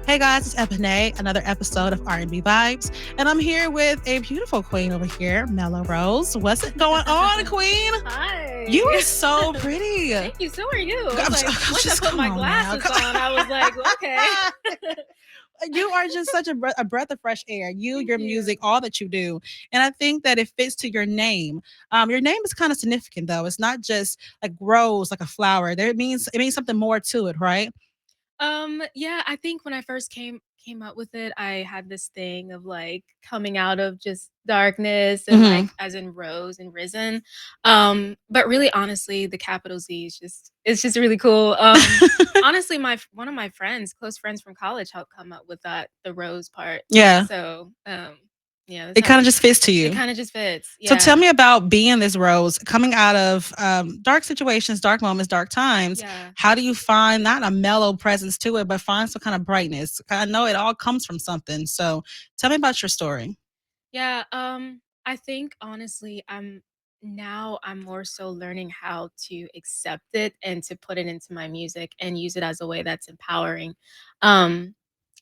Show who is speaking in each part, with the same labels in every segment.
Speaker 1: Hey guys, it's Epine, another episode of R&B Vibes, and I'm here with a beautiful queen over here, Melo Roze. What's it going on, queen? You are
Speaker 2: Hi.
Speaker 1: so pretty.
Speaker 2: Thank you. So are you. I was
Speaker 1: I'm,
Speaker 2: like, once I
Speaker 1: just
Speaker 2: put
Speaker 1: come
Speaker 2: my
Speaker 1: on now.
Speaker 2: glasses on, I was like, okay.
Speaker 1: You are just such a breath of fresh air.
Speaker 2: Thank
Speaker 1: Your music,
Speaker 2: you.
Speaker 1: all that you do, and I think that it fits to your name. Your name is kind of significant, though. It's not just like rose, like a flower. It means something more to it, right?
Speaker 2: Yeah, I think when I first came up with it, I had this thing of like coming out of just darkness and
Speaker 1: Hmm.
Speaker 2: like as in rose and risen. But really honestly, the capital Z is just it's just really cool. Honestly, one of my friends, close friends from college helped come up with the rose part.
Speaker 1: Yeah,
Speaker 2: So, yeah, that's
Speaker 1: it
Speaker 2: how
Speaker 1: kind of just fits to
Speaker 2: it
Speaker 1: you.
Speaker 2: kind of just fits.
Speaker 1: So tell
Speaker 2: Yeah.
Speaker 1: me about being this Rose, coming out of dark situations, dark moments, dark times.
Speaker 2: Yeah.
Speaker 1: How do you find not a mellow presence to it, but find some kind of brightness? I know it all comes from something. So tell me about your story.
Speaker 2: Yeah, I think honestly, I'm more so learning how to accept it and to put it into my music and use it as a way that's empowering. Um,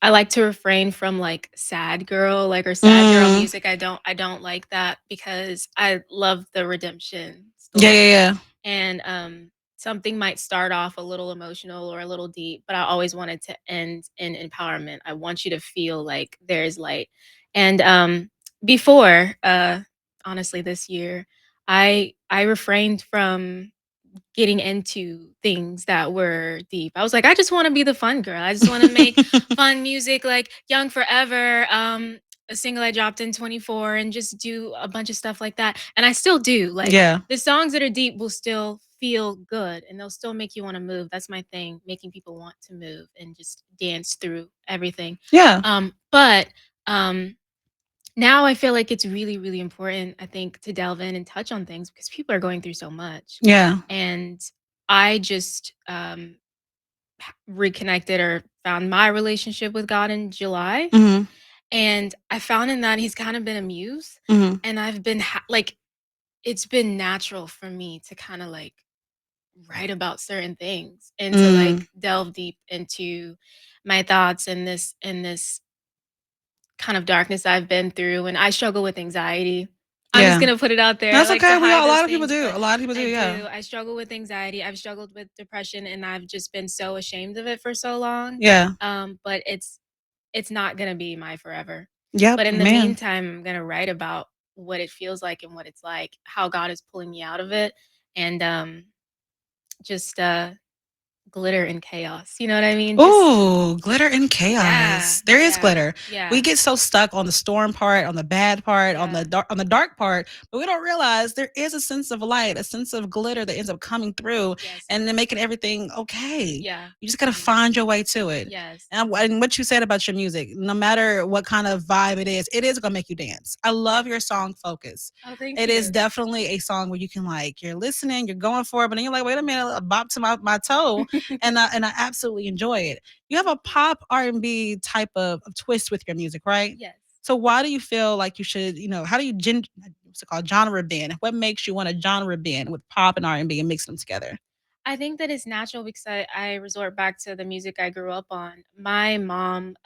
Speaker 2: I like to refrain from like sad girl, like or sad girl
Speaker 1: Mm,
Speaker 2: music. I don't like that because I love the redemption
Speaker 1: yeah, yeah,
Speaker 2: story.
Speaker 1: yeah.
Speaker 2: And something might start off a little emotional or a little deep, but I always wanted to end in empowerment. I want you to feel like there's light. And before, honestly, this year, I refrained from getting into things that were deep. I was like, I just want to be the fun girl. I just want to make fun music like Young Forever, a single I dropped in 24 and just do a bunch of stuff like that. And I still do. Like
Speaker 1: Yeah,
Speaker 2: the songs that are deep will still feel good and they'll still make you want to move. That's my thing, making people want to move and just dance through everything.
Speaker 1: yeah,
Speaker 2: But um now I feel like it's really, really important, I think, to delve in and touch on things because people are going through so much.
Speaker 1: yeah.
Speaker 2: And I just reconnected or found my relationship with God in July.
Speaker 1: Hmm.
Speaker 2: And I found in that he's kind of been a muse.
Speaker 1: Hmm.
Speaker 2: And I've been like, it's been natural for me to kind of like write about certain things and to
Speaker 1: Mm,
Speaker 2: like delve deep into my thoughts and this kind of darkness I've been through, and I struggle with anxiety. I'm just
Speaker 1: yeah.
Speaker 2: gonna put it out there. I
Speaker 1: That's
Speaker 2: like to
Speaker 1: okay. We all,
Speaker 2: hide
Speaker 1: a
Speaker 2: those
Speaker 1: lot of people
Speaker 2: things,
Speaker 1: do.
Speaker 2: but
Speaker 1: A lot of people do.
Speaker 2: I
Speaker 1: Yeah,
Speaker 2: do. I struggle with anxiety. I've struggled with depression, and I've just been so ashamed of it for so long.
Speaker 1: yeah.
Speaker 2: But it's not gonna be my forever.
Speaker 1: Yep,
Speaker 2: But in the
Speaker 1: man.
Speaker 2: meantime, I'm gonna write about what it feels like and what it's like, how God is pulling me out of it, and just glitter and chaos. You know what I mean? Just
Speaker 1: Ooh, glitter and
Speaker 2: yeah,
Speaker 1: chaos. There is
Speaker 2: yeah,
Speaker 1: glitter. We
Speaker 2: yeah.
Speaker 1: get so stuck on the storm part, on the bad part,
Speaker 2: Yeah.
Speaker 1: on the dark part, but we don't realize there is a sense of light, a sense of glitter that ends up coming through
Speaker 2: Yes.
Speaker 1: and then making everything okay.
Speaker 2: Yeah.
Speaker 1: You just gotta
Speaker 2: Yeah.
Speaker 1: find your way to it.
Speaker 2: Yes.
Speaker 1: And what you said about your music, no matter what kind of vibe it is gonna make you dance. I
Speaker 2: Yeah.
Speaker 1: love your song Focus.
Speaker 2: Oh, thank
Speaker 1: It is
Speaker 2: you.
Speaker 1: definitely a song where you can like you're listening, you're going for it, but then you're like, wait a minute, a bop to my toe, and I absolutely enjoy it. You have a
Speaker 2: Thank you.
Speaker 1: pop R&B type of twist with your music, right?
Speaker 2: Yes.
Speaker 1: So why do you feel like you should, how do you what's it called, genre bend? What makes you want to genre bend with pop and R&B and mix them together?
Speaker 2: I think that it's natural because I resort back to the music I grew up on. My mom,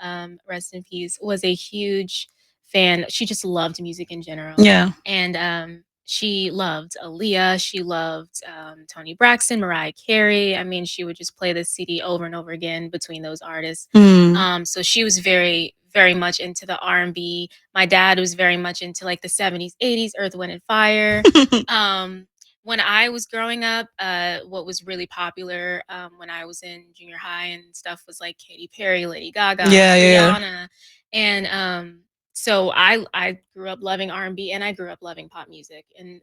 Speaker 2: rest in peace, was a huge fan. She just loved music in general.
Speaker 1: Yeah.
Speaker 2: And she loved Aaliyah. She loved Tony Braxton, Mariah Carey. I mean, she would just play this CD over and over again between those artists.
Speaker 1: Mm.
Speaker 2: So she was very, very much into the R&B. My dad was very much into like the 70s, 80s, Earth, Wind, and Fire. Um, when I was growing up, what was really popular when I was in junior high and stuff was like Katy Perry, Lady Gaga,
Speaker 1: Yeah, yeah,
Speaker 2: Rihanna, and so I grew up loving R&B and I grew up loving pop music. And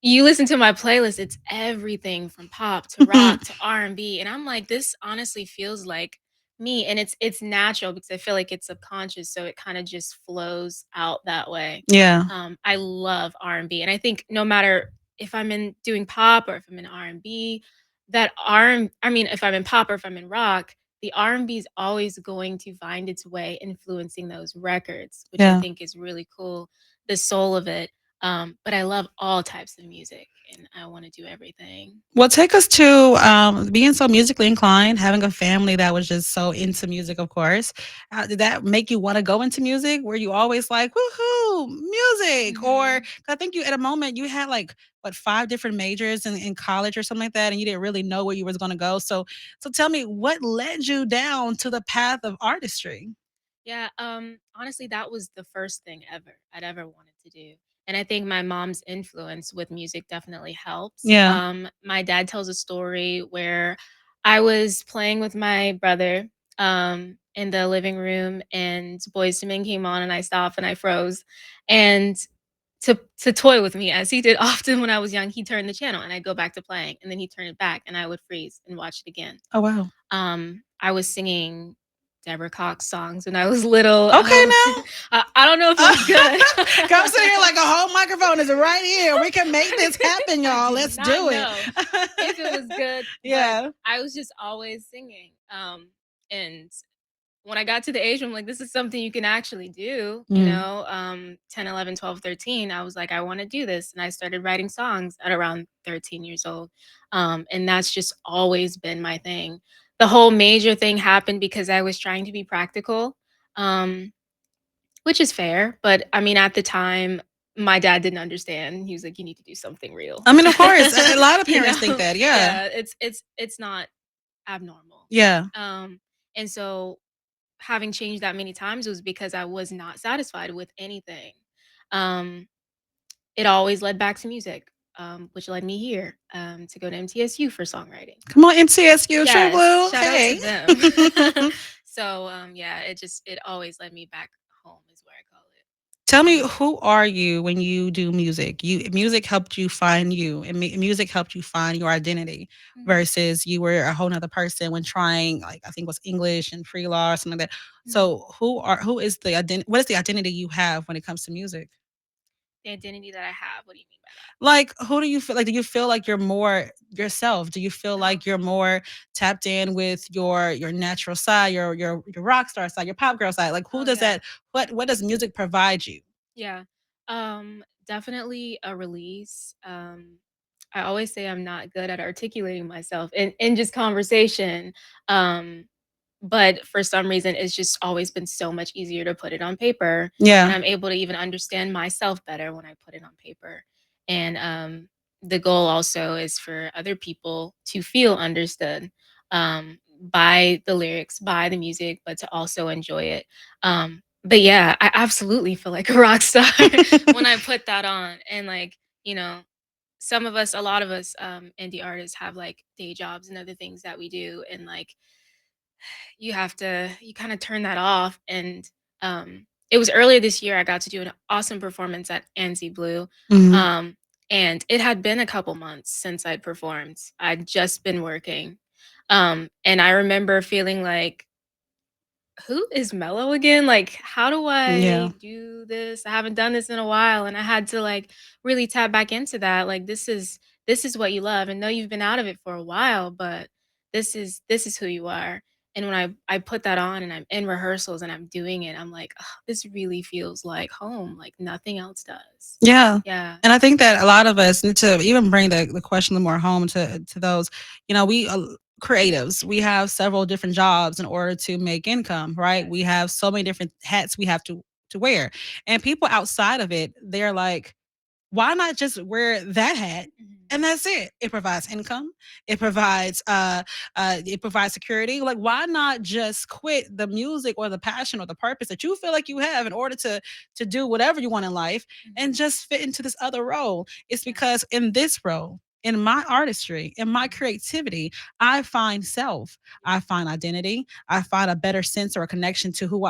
Speaker 2: you listen to my playlist, it's everything from pop to
Speaker 1: yeah.
Speaker 2: rock to R&B, and I'm like, this honestly feels like me, and it's natural because I feel like it's subconscious, so it kind of just flows out that way.
Speaker 1: Yeah.
Speaker 2: I love R&B, and I think no matter if I'm in doing pop or if I'm in R&B, that R I mean, if I'm in pop or if I'm in rock, the R&B is always going to find its way influencing those records, which I
Speaker 1: Yeah.
Speaker 2: think is really cool. The soul of it. But I love all types of music, and I want to do everything.
Speaker 1: Well, take us to being so musically inclined, having a family that was just so into music, of course. Did that make you want to go into music? Were you always like, woohoo, music? Or 'cause I think you, at a moment, you had like, what, five different majors in college or something like that, and you didn't really know where you was going to go. So tell me, what led you down to the path of artistry?
Speaker 2: Yeah, honestly, that was the first thing I'd ever wanted to do. And I think my mom's influence with music definitely helps.
Speaker 1: Yeah.
Speaker 2: My dad tells a story where I was playing with my brother in the living room, and Boys to Men came on, and I stopped and I froze. And to toy with me, as he did often when I was young, he turned the channel and I'd go back to playing, and then he'd turn it back and I would freeze and watch it again.
Speaker 1: Oh, wow.
Speaker 2: I was singing Deborah Cox songs when I was little.
Speaker 1: Okay, now.
Speaker 2: I don't know if it was good.
Speaker 1: Come sit here like a whole microphone is right here. We can make this happen,
Speaker 2: I
Speaker 1: y'all.
Speaker 2: do
Speaker 1: Let's
Speaker 2: not
Speaker 1: do it.
Speaker 2: know if it was good, but
Speaker 1: Yeah.
Speaker 2: I was just always singing. And when I got to the age where I'm like, this is something you can actually do,
Speaker 1: Mm.
Speaker 2: 10, 11, 12, 13, I was like, I want to do this. And I started writing songs at around 13 years old. And that's just always been my thing. The whole major thing happened because I was trying to be practical, um, which is fair. But I mean, at the time, my dad didn't understand. He was like, you need to do something real.
Speaker 1: I mean, of course, a lot of parents think that. Yeah.
Speaker 2: Yeah, it's not abnormal.
Speaker 1: Yeah.
Speaker 2: Um, and so having changed that many times was because I was not satisfied with anything. Um, it always led back to music, which led me here to go to MTSU for songwriting.
Speaker 1: Come on, MCSU, True
Speaker 2: Yes,
Speaker 1: Blue.
Speaker 2: shout out to
Speaker 1: Hey.
Speaker 2: them. So yeah, it always led me back home, is where I call
Speaker 1: Tell me,
Speaker 2: it.
Speaker 1: who are you when you do music? Music helped you find you, and music helped you find your identity.
Speaker 2: Mhm,
Speaker 1: Versus you were a whole nother person when trying, like, I think it was English and pre law or something like that.
Speaker 2: mhm.
Speaker 1: So who is the identity? What is the identity you have when it comes to music?
Speaker 2: The identity that I have. What do you mean by
Speaker 1: Like, who do you feel like? Do you feel like you're more yourself? Do you feel
Speaker 2: that?
Speaker 1: like you're more tapped in with your natural side, your rock star side, your pop girl side? Like, who
Speaker 2: Oh
Speaker 1: does
Speaker 2: yeah.
Speaker 1: that? What does music provide you?
Speaker 2: Yeah. Definitely a release. I always say I'm not good at articulating myself in just conversation. Um, but for some reason it's just always been so much easier to put it on paper, and
Speaker 1: Yeah,
Speaker 2: I'm able to even understand myself better when I put it on paper. And the goal also is for other people to feel understood by the lyrics, by the music, but to also enjoy it. But yeah, I absolutely feel like a rock star when I put that on. And like, you know, a lot of us indie artists have like day jobs and other things that we do. And like, you kind of turn that off. And it was earlier this year I got to do an awesome performance at Anzi Blue.
Speaker 1: mhm,
Speaker 2: Um, and it had been a couple months since I'd performed. I'd just been working. And I remember feeling like, who is Mellow again? Like, how do
Speaker 1: yeah.
Speaker 2: I do this? I haven't done this in a while, and I had to like really tap back into that. Like, this is what you love, and know you've been out of it for a while, but this is who you are. And when I put that on and I'm in rehearsals and I'm doing it, I'm like, oh, this really feels like home, like nothing else does.
Speaker 1: Yeah.
Speaker 2: Yeah.
Speaker 1: And I think that a lot of us need to even bring the question a little more home to those, we creatives, we have several different jobs in order to make income, right? We
Speaker 2: Yes.
Speaker 1: have so many different hats we have to wear. And people outside of it, they're like, why not just wear that hat
Speaker 2: Mhm.
Speaker 1: and that's it? It provides income. It provides security. Like, why not just quit the music or the passion or the purpose that you feel like you have in order to do whatever you want in life and
Speaker 2: Mhm.
Speaker 1: just fit into this other role? It's
Speaker 2: Yeah.
Speaker 1: because in this role, in my artistry, in my
Speaker 2: Mhm.
Speaker 1: creativity, I find self,
Speaker 2: Yeah.
Speaker 1: I find identity, I find a better sense or a connection to who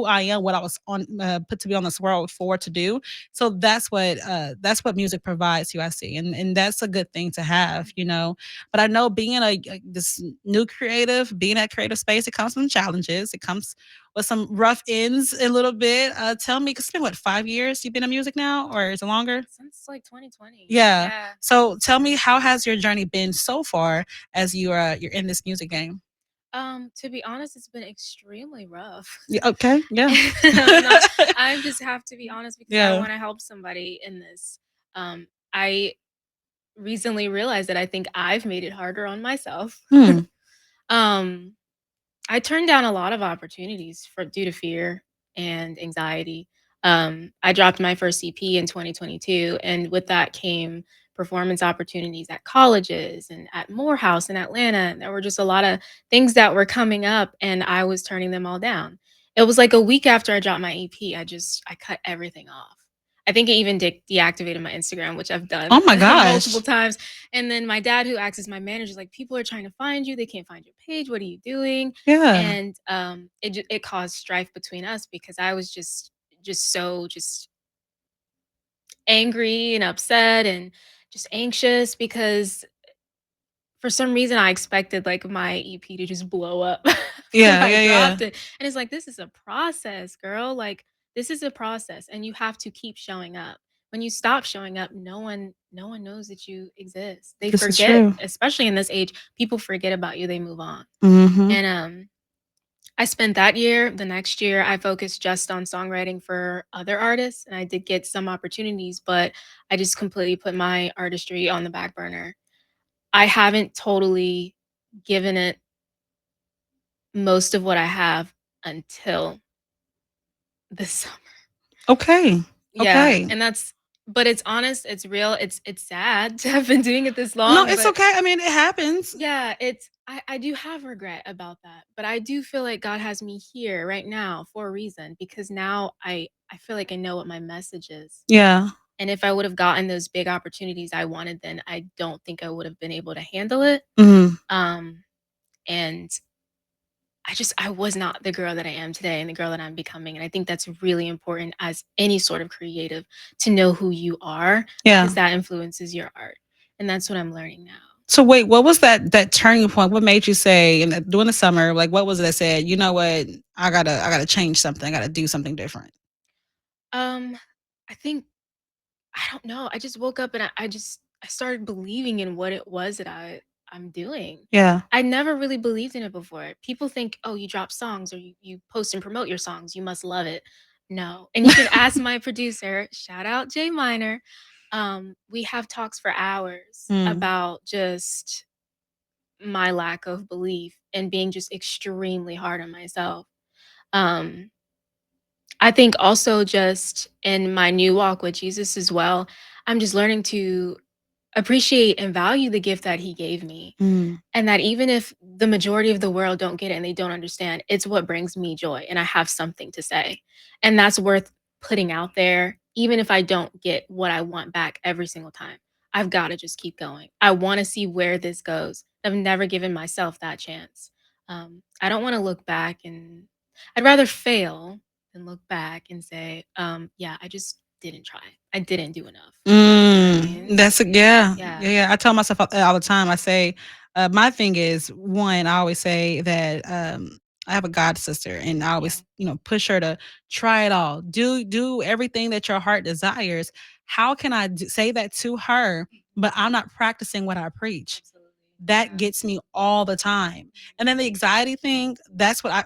Speaker 1: I am, what I was on put to be on this world for to do. So that's what music provides you, I see, and that's a good thing to
Speaker 2: Mhm.
Speaker 1: have. But I know being this new creative, being at creative space, it comes with challenges. It comes with some rough ends a little bit. Tell me, 'cause it's been what, 5 years you've been in music now, or is it longer?
Speaker 2: Since like 2020.
Speaker 1: Yeah.
Speaker 2: Yeah.
Speaker 1: So tell me,
Speaker 2: Mhm.
Speaker 1: how has your journey been so far as you're in this music game?
Speaker 2: To be honest, it's been extremely rough.
Speaker 1: Yeah. Okay. Yeah.
Speaker 2: And I just have to be honest because I
Speaker 1: Yeah.
Speaker 2: want to help somebody in this. I recently realized that I think I've made it harder on myself.
Speaker 1: Hmm.
Speaker 2: um, I turned down a lot of opportunities for due to fear and anxiety. I dropped my first EP in 2022, and with that came performance opportunities at colleges and at Morehouse in Atlanta. And there were just a lot of things that were coming up, and I was turning them all down. It was like a week after I dropped my EP, I cut everything off. I think it even deactivated my Instagram, which I've done
Speaker 1: Oh my
Speaker 2: multiple
Speaker 1: gosh.
Speaker 2: times. And then my dad, who acts as my manager, is like, "People are trying to find you. They can't find your page. What are you doing?"
Speaker 1: Yeah.
Speaker 2: And it caused strife between us because I was just so just angry and upset and just anxious because for some reason I expected like my EP to just blow up after
Speaker 1: Yeah.
Speaker 2: I
Speaker 1: Yeah. Yeah.
Speaker 2: dropped it. And it's like, this is a process, girl. Like, this is a process, and you have to keep showing up. When you stop showing up, no one knows that you exist. They
Speaker 1: This is
Speaker 2: forget,
Speaker 1: true.
Speaker 2: especially in this age, people forget about you, they move on.
Speaker 1: Hmm.
Speaker 2: And I spent that year. The next year, I focused just on songwriting for other artists, and I did get some opportunities, but I just completely put my artistry on the back burner. I haven't totally given it most of what I have until this summer.
Speaker 1: Okay.
Speaker 2: Yeah,
Speaker 1: Okay.
Speaker 2: and that's but it's honest, it's real, it's sad to have been doing it this
Speaker 1: No,
Speaker 2: long,
Speaker 1: it's
Speaker 2: but
Speaker 1: okay. I mean, it happens.
Speaker 2: yeah, I do have regret about that, but I do feel like God has me here right now for a reason because now I feel like I know what my message is.
Speaker 1: Yeah.
Speaker 2: And if I would have gotten those big opportunities I wanted, then I don't think I would have been able to handle it.
Speaker 1: Hmm.
Speaker 2: Um, and I was not the girl that I am today and the girl that I'm becoming. And I think that's really important as any sort of creative to know who you are
Speaker 1: Yeah.
Speaker 2: because that influences your art. And that's what I'm learning now.
Speaker 1: So wait, what was that turning point? What made you say during the summer, like what was it that said, you know what, I gotta change something, I gotta do something different?
Speaker 2: Um, I think I don't know. I just woke up and I started believing in what it was that I'm doing.
Speaker 1: Yeah.
Speaker 2: I never really believed in it before. People think, oh, you drop songs or you post and promote your songs. You must love it. No. And you can ask my producer, shout out Jay Minor. We have talks for hours
Speaker 1: Mm.
Speaker 2: about just my lack of belief and being just extremely hard on myself. Um, I think also just in my new walk with Jesus as well, I'm just learning to appreciate and value the gift that he gave me.
Speaker 1: Mm.
Speaker 2: And that even if the majority of the world don't get it and they don't understand, it's what brings me joy and I have something to say. And that's worth putting out there even if I don't get what I want back every single time. I've got to just keep going. I want to see where this goes. I've never given myself that chance. I don't want to look back and I'd rather fail than look back and say, yeah, I just didn't try. I didn't do enough. You know what I mean?
Speaker 1: That's yeah,
Speaker 2: Yeah.
Speaker 1: yeah, yeah. I tell myself all the time. I say, my thing is one. I always say that I have a god sister, and I
Speaker 2: Yeah.
Speaker 1: always push her to try it all, do everything that your heart desires. How can I say that to her, but I'm not practicing what I preach?
Speaker 2: Absolutely.
Speaker 1: That
Speaker 2: Yeah.
Speaker 1: gets me all the time. And then the anxiety thing, that's what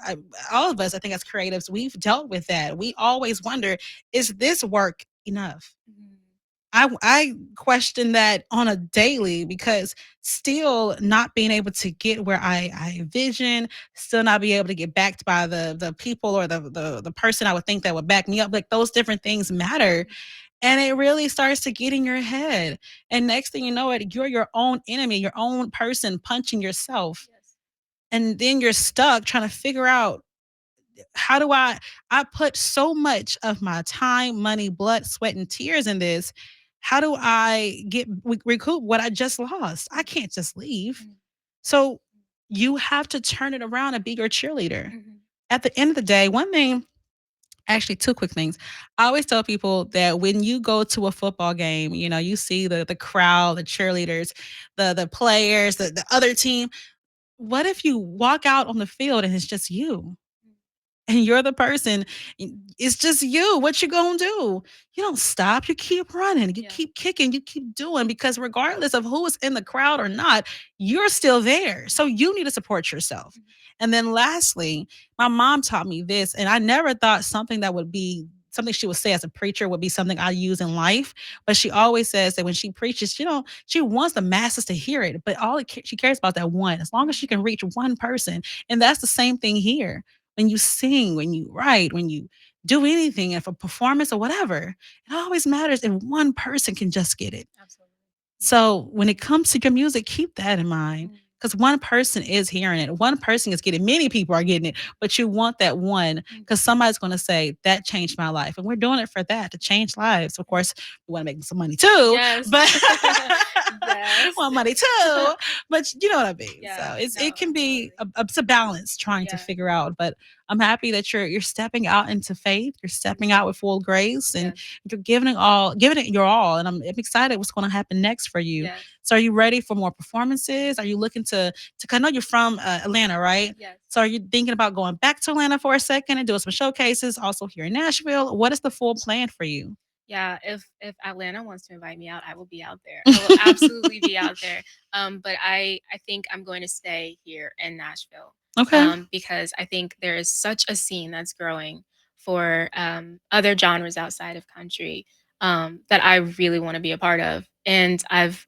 Speaker 1: all of us, I think, as creatives, we've dealt with that. We always wonder, is this work enough?
Speaker 2: Mhm.
Speaker 1: I question that on a daily because still not being able to get where I envision, still not be able to get backed by the people or the person I would think that would back me up. Like those different things matter. And it really starts to get in your head. And next thing you know it, you're your own enemy, your own person punching yourself.
Speaker 2: Yes.
Speaker 1: And then you're stuck trying to figure out, how do I put so much of my time, money, blood, sweat, and tears in this. How do I recoup what I just lost? I can't just leave.
Speaker 2: Mhm.
Speaker 1: So you have to turn it around and be your cheerleader.
Speaker 2: Mhm.
Speaker 1: At the end of the day, one thing, actually two quick things. I always tell people that when you go to a football game, you see the crowd, the cheerleaders, the players, the other team. What if you walk out on the field and it's just you?
Speaker 2: Mhm.
Speaker 1: And you're the person, it's just you. What you gonna do? You don't stop. You keep running. You
Speaker 2: Yeah.
Speaker 1: keep kicking. You keep doing, because regardless of who is in the crowd or not, you're still there. So you need to support yourself.
Speaker 2: Mhm.
Speaker 1: And then lastly, my mom taught me this, and I never thought something that would be something she would say as a preacher would be something I use in life. But she always says that when she preaches, she wants the masses to hear it, but she cares about that one. As long as she can reach one person, and that's the same thing here. When you sing, when you write, when you do anything, if a performance or whatever, it always matters if one person can just get it.
Speaker 2: Absolutely. Yeah.
Speaker 1: So when it comes to your music, keep that in mind
Speaker 2: Mm.
Speaker 1: because one person is hearing it. One person is getting, many people are getting it, but you want that one
Speaker 2: Mm.
Speaker 1: because somebody's going to say, that changed my life. And we're doing it for that, to change lives. Of course, we want to make some money too,
Speaker 2: Yes.
Speaker 1: but
Speaker 2: Yes.
Speaker 1: want money too, but you know what I mean. So
Speaker 2: Yeah.
Speaker 1: it
Speaker 2: No,
Speaker 1: can be
Speaker 2: absolutely.
Speaker 1: it's a balance trying to
Speaker 2: Yeah.
Speaker 1: figure out. But I'm happy that you're stepping out into faith. You're stepping out with full grace, and
Speaker 2: Yes.
Speaker 1: you're giving it your all. And I'm excited what's going to happen next for you.
Speaker 2: Yes.
Speaker 1: So are you ready for more performances? Are you looking to? 'Cause I know you're from Atlanta, right?
Speaker 2: Yes.
Speaker 1: So are you thinking about going back to Atlanta for a second and doing some showcases also here in Nashville? What is the full plan for you?
Speaker 2: Yeah, if Atlanta wants to invite me out, I will be out there. I will absolutely be out there. But I think I'm going to stay here in Nashville.
Speaker 1: Okay.
Speaker 2: Because I think there is such a scene that's growing for other genres outside of country that I really want to be a part of. And I've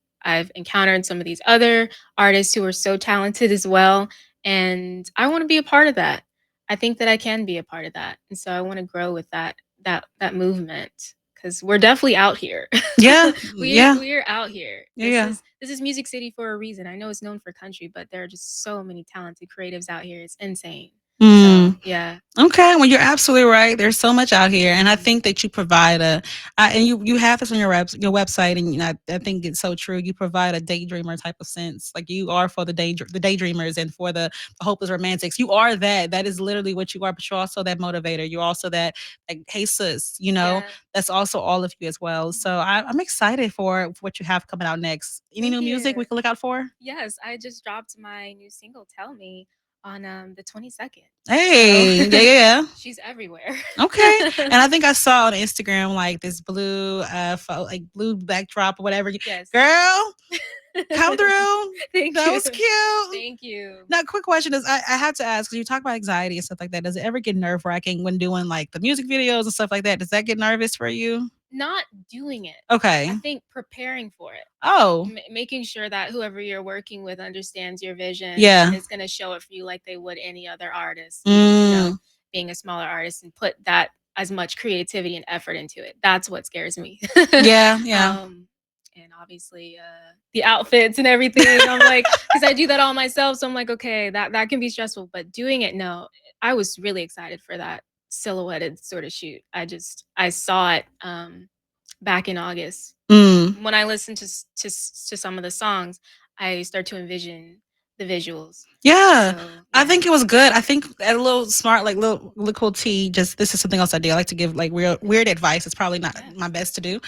Speaker 2: encountered some of these other artists who are so talented as well, and I want to be a part of that. I think that I can be a part of that, and so I want to grow with that movement because we're definitely out here.
Speaker 1: Yeah.
Speaker 2: we
Speaker 1: Yeah.
Speaker 2: we're out here.
Speaker 1: Yeah.
Speaker 2: This
Speaker 1: Yeah.
Speaker 2: is this is Music City for a reason. I know it's known for country, but there are just so many talented creatives out here. It's insane. So
Speaker 1: Mm.
Speaker 2: yeah.
Speaker 1: Okay, well, you're absolutely right. There's so much out here, and I
Speaker 2: Mhm.
Speaker 1: think that you provide and you have this on your website, and I think it's so true. You provide a daydreamer type of sense, like you are for the daydreamers and for the hopeless romantics. You are that. That is literally what you are. But you're also that motivator. You're also that like, hey sis,
Speaker 2: Yeah.
Speaker 1: that's also all of you as well. So
Speaker 2: Mhm.
Speaker 1: I'm excited for what you have coming out next. Any
Speaker 2: Thank
Speaker 1: new music
Speaker 2: you.
Speaker 1: we can look out for?
Speaker 2: Yes, I just dropped my new single "Tell Me" on the 22nd. So
Speaker 1: Hey, yeah, yeah, yeah.
Speaker 2: she's everywhere.
Speaker 1: Okay. And I think I saw on Instagram like this blue like blue backdrop or whatever.
Speaker 2: Yes.
Speaker 1: Girl, come through.
Speaker 2: Thank
Speaker 1: That
Speaker 2: you.
Speaker 1: was cute.
Speaker 2: Thank you.
Speaker 1: Now, quick question is I have to ask because you talk about anxiety and stuff like that. Does it ever get nerve wracking when doing like the music videos and stuff like that? Does that get nervous for you?
Speaker 2: Not doing it. I
Speaker 1: Okay.
Speaker 2: think preparing for it.
Speaker 1: Oh,
Speaker 2: Making sure that whoever you're working with understands your vision and
Speaker 1: yeah.
Speaker 2: is going to show it for you like they would any other artist, even,
Speaker 1: Mm,
Speaker 2: being a smaller artist and put that as much creativity and effort into it. That's what scares me.
Speaker 1: yeah, yeah.
Speaker 2: um, and obviously, the outfits and everything. I'm like, because I do that all myself. So I'm like, okay, that can be stressful, but doing it, no, I was really excited for that silhouetted sort of shoot. I saw it back in August.
Speaker 1: Mm.
Speaker 2: When I listened to some of the songs, I start to envision the visuals.
Speaker 1: Yeah.
Speaker 2: So
Speaker 1: I
Speaker 2: yeah.
Speaker 1: think it was good. I think a little smart, like little cool tea. Just this is something else I do. I like to give like weird advice. It's probably not
Speaker 2: Yeah.
Speaker 1: my best to do.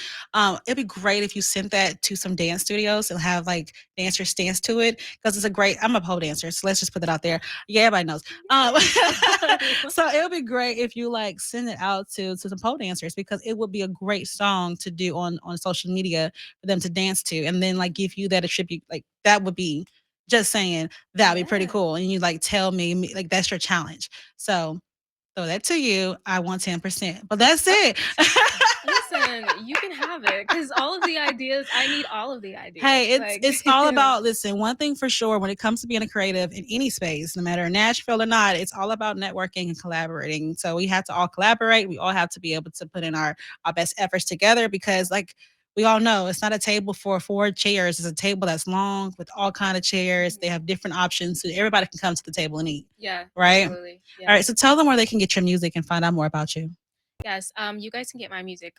Speaker 1: It'd be great if you sent that to some dance studios and have like dancers dance to it because it's a great. I'm a pole dancer, so let's just put it out there. Yeah, everybody knows. Um,
Speaker 2: Yes.
Speaker 1: so it would be great if you like send it out to some pole dancers because it would be a great song to do on social media for them to dance to, and then like give you that attribute. Like that would be just saying that'd be pretty
Speaker 2: Yeah.
Speaker 1: cool. And you like tell me like that's your challenge. So throw that to you. I want 10%. But that's
Speaker 2: Oh,
Speaker 1: it.
Speaker 2: listen, you can have it because all of the ideas, I need all of the ideas.
Speaker 1: Hey, it's
Speaker 2: Like,
Speaker 1: it's all about listen, one thing for sure when it comes to being a creative in any space, no matter in Nashville or not, it's all about networking and collaborating. So we have to all collaborate. We all have to be able to put in our best efforts together because like we all know it's not a table for four chairs. It's a table that's long with all kind of chairs. They
Speaker 2: Mhm.
Speaker 1: have different options so everybody can come to the table and eat.
Speaker 2: Yeah,
Speaker 1: Right?
Speaker 2: absolutely.
Speaker 1: All
Speaker 2: Yeah.
Speaker 1: right. So tell them where they can get your music and find out more about you.
Speaker 2: Yes, you guys can get my music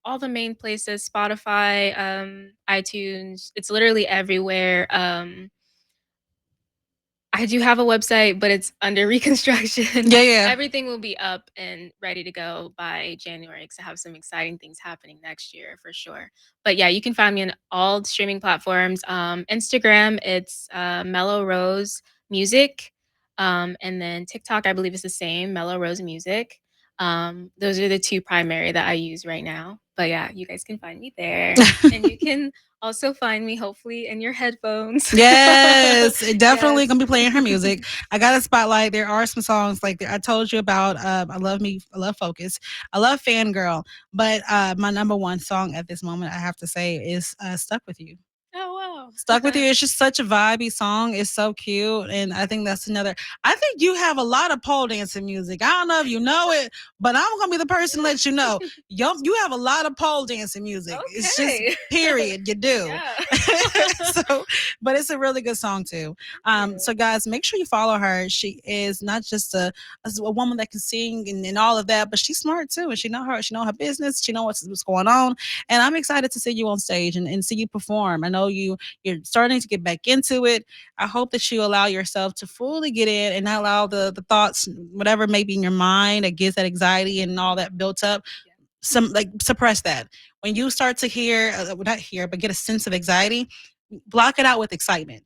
Speaker 2: all the main places, Spotify, iTunes. It's literally everywhere. I do have a website, but it's under reconstruction.
Speaker 1: Yeah, yeah.
Speaker 2: Everything will be up and ready to go by January because I have some exciting things happening next year for sure. But yeah, you can find me on all streaming platforms. Instagram, it's Melo Roze Music. And then TikTok, I believe is the same, Melo Roze Music. Those are the two primary that I use right now. But yeah, you guys can find me there, and you can also find me hopefully in your headphones.
Speaker 1: Yes, it definitely
Speaker 2: Yes.
Speaker 1: gonna be playing her music. I got a spotlight. There are some songs like I told you about. I love Focus, I love Fangirl, but my number one song at this moment, I have to say, is Stuck with You.
Speaker 2: Oh
Speaker 1: Stuck with
Speaker 2: wow.
Speaker 1: You. It's just such a vibey song. It's so cute. And I think that's another. I think you have a lot of pole dancing music. I don't know if you know it, but I'm going to be the person to let you know. You have a lot of pole dancing music. It's just,
Speaker 2: Okay.
Speaker 1: period. You do.
Speaker 2: Yeah.
Speaker 1: So, but it's a really good song too.
Speaker 2: Thank you.
Speaker 1: So guys, make sure you follow her. She is not just a woman that can sing and all of that, but she's smart too. And she know her business. She know what's going on. And I'm excited to see you on stage and see you perform. I know you're starting to get back into it. I hope that you allow yourself to fully get in and not allow the thoughts, whatever may be in your mind that gives that anxiety and all that built up,
Speaker 2: Yeah.
Speaker 1: some like suppress that. When you start to hear, well, not hear, but get a sense of anxiety, block it out with excitement.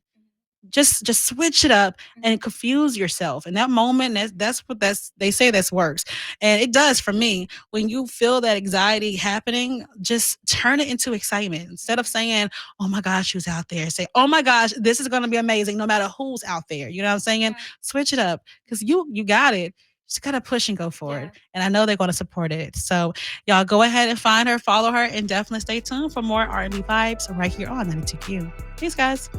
Speaker 1: Just switch it up and confuse yourself in that moment. That's what that's they say this works, and it does for me. When you feel that anxiety happening, just turn it into excitement. Instead of saying, oh my gosh, who's out there, say, oh my gosh, this is going to be amazing no matter who's out there. You know what I'm saying?
Speaker 2: Yeah.
Speaker 1: Switch it up, because you got it. Just gotta push and go for it,
Speaker 2: Yeah.
Speaker 1: and I know they're going to support it. So y'all go ahead and find her, follow her, and definitely stay tuned for more R&B vibes right here on 92Q. Peace, guys.